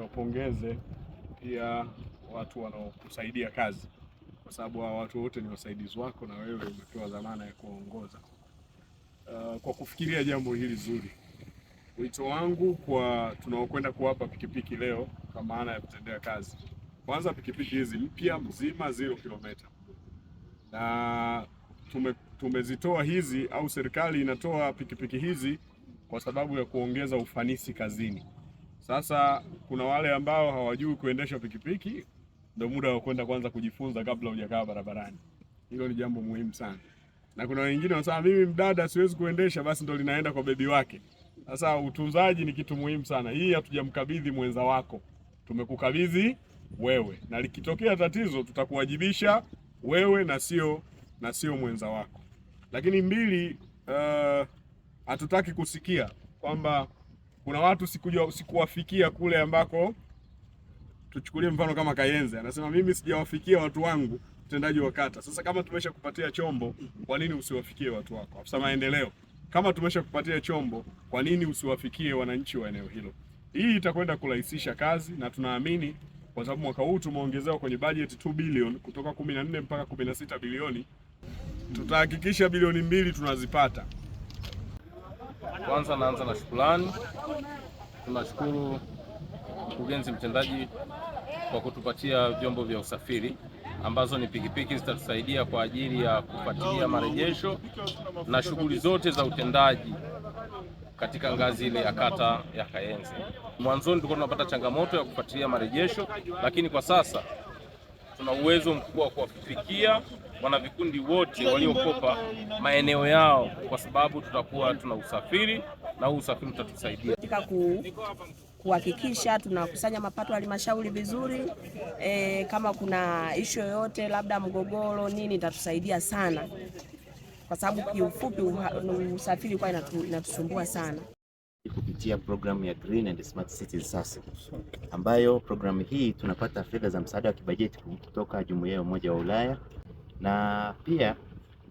niwapongeze pia watu wanaokusaidia kazi, kwa sababu watu wote ni wasaidizi wako na wewe umepewa dhamana ya kuongoza. Kwa kufikiria jambo hili zuri, wito wangu kwa tunaokwenda kuwapa pikipiki leo kwa maana ya kutendea kazi, kwanza pikipiki hizi mpya mzima 0 kilomita, na tumezitoa hizi au serikali inatoa pikipiki hizi kwa sababu ya kuongeza ufanisi kazini. Sasa kuna wale ambao hawajui kuendesha pikipiki, ndio muda wa kwenda kwanza kujifunza kabla hujakaa barabarani. Hilo ni jambo muhimu sana. Na kuna wengine wanasema mimi mdada siwezi kuendesha, basi ndio linaenda kwa bebi wake. Sasa utunzaji ni kitu muhimu sana. Hii hatujamkabidhi mwenza wako, tumekukabidhi wewe, na likitokea tatizo tutakuwajibisha wewe na sio mwenza wako. Lakini mbili, hatutaki kusikia kwamba kuna watu sikuwafikia kule ambako, tuchukulie mfano kama Kayenze anasema mimi sijawafikia watu wangu utendaji wa kata. Sasa kama tumeshakupatia chombo, kwa nini usiwafikie watu wako? Afisa maendeleo, kama tumeshakupatia chombo, kwa nini usiwafikie wananchi wa eneo hilo? Hii itakwenda kurahisisha kazi, na tunaamini kwa sababu mwaka huu tumeongezewa kwenye budget 2 bilioni kutoka 14 mpaka 16 bilioni, tutahakikisha bilioni 2 tunazipata. Kwanza naanza na shukrani. Tunashukuru mkurugenzi mtendaji kwa kutupatia vyombo vya usafiri ambazo ni pikipiki, zitatusaidia kwa ajili ya kufuatilia marejesho na shughuli zote za utendaji katika ngazi ile ya kata ya Kayenze. Mwanzoni tulikuwa tunapata changamoto ya kufuatilia marejesho, lakini kwa sasa tuna uwezo mkubwa wa kuwafikia wanavikundi wote waliokopa maeneo yao, kwa sababu tutakuwa tuna usafiri na huu usafiri utatusaidia katika kuhakikisha tunakusanya mapato ya halmashauri vizuri. Kama kuna issue yoyote labda mgogoro nini, itatusaidia sana, kwa sababu kiufupi usafiri kwa inatusumbua sana. Kupitia programu ya Green and Smart Cities sasa, ambayo programu hii tunapata fedha za msaada wa kibajeti kutoka Jumuiya ya Umoja wa Ulaya, na pia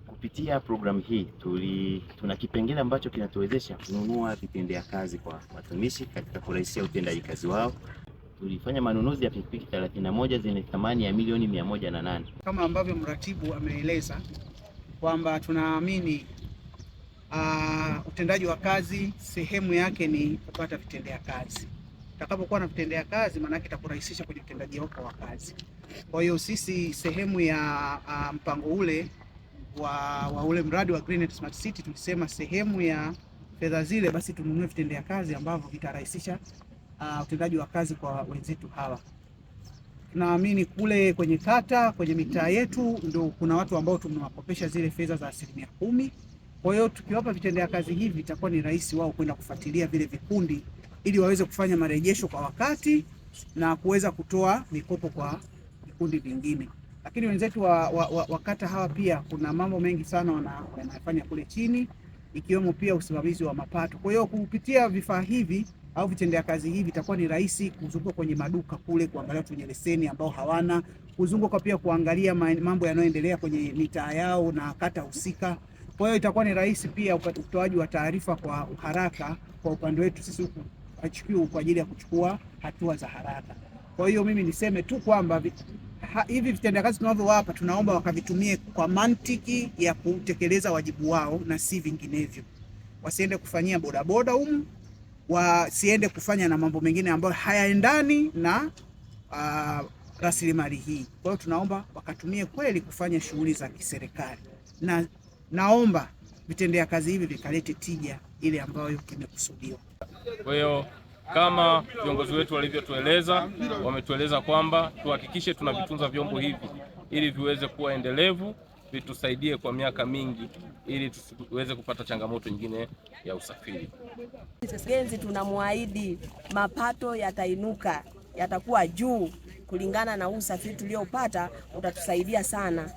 kupitia programu hii tuna kipengele ambacho kinatuwezesha kununua vitendea kazi kwa watumishi katika kurahisisha utendaji kazi wao. Tulifanya manunuzi ya pikipiki 31 zenye thamani ya milioni 108. Kama ambavyo mratibu ameeleza kwamba tunaamini utendaji wa kazi sehemu yake ni kupata vitendea kazi. Utakapokuwa na vitendea kazi, maana yake itakurahisisha kwenye utendaji wako wa kazi. Kwa hiyo sisi sehemu ya mpango ule wa ule mradi wa Green and Smart City tulisema sehemu ya fedha zile basi tununue vitendea kazi ambavyo vitarahisisha utendaji wa kazi kwa wenzetu hawa. Tunaamini kule kwenye kata, kwenye mitaa yetu ndio kuna watu ambao tumewakopesha zile fedha za 10%. Kwa hiyo tukiwapa vitendea kazi hivi itakuwa ni rahisi wao kwenda kufuatilia vile vikundi ili waweze kufanya marejesho kwa wakati na kuweza kutoa mikopo kwa vikundi vingine. Lakini wenzetu wa kata hawa pia kuna mambo mengi sana wanafanya kule chini, ikiwemo pia usimamizi wa mapato. Kwa hiyo kupitia vifaa hivi au vitendea kazi hivi itakuwa ni rahisi kuzunguka kwenye maduka kule kuangalia wenye leseni ambao hawana, kuzunguka pia kuangalia mambo yanayoendelea kwenye mitaa yao na kata husika. Kwa hiyo itakuwa ni rahisi pia utoaji wa taarifa kwa haraka kwa upande wetu sisi huku HQ kwa ajili ya kuchukua hatua za haraka. Kwa hiyo mimi niseme tu kwamba hivi vitendea kazi tunavyowapa tunaomba wakavitumie kwa mantiki ya kutekeleza wajibu wao na si vinginevyo. Wasiende kufanyia bodaboda wasiende kufanya na mambo mengine ambayo hayaendani na rasilimali hii. Kwa hiyo tunaomba wakatumie kweli kufanya shughuli za kiserikali, na naomba vitendea kazi hivi vikalete tija ile ambayo kimekusudiwa. Kwa hiyo kama viongozi wetu walivyotueleza, wametueleza kwamba tuhakikishe tunavitunza vyombo hivi ili viweze kuwa endelevu, vitusaidie kwa miaka mingi ili tusiweze kupata changamoto nyingine ya usafiri. Genzi tunamwaahidi mapato yatainuka, yatakuwa juu kulingana na usafiri tuliopata, utatusaidia sana.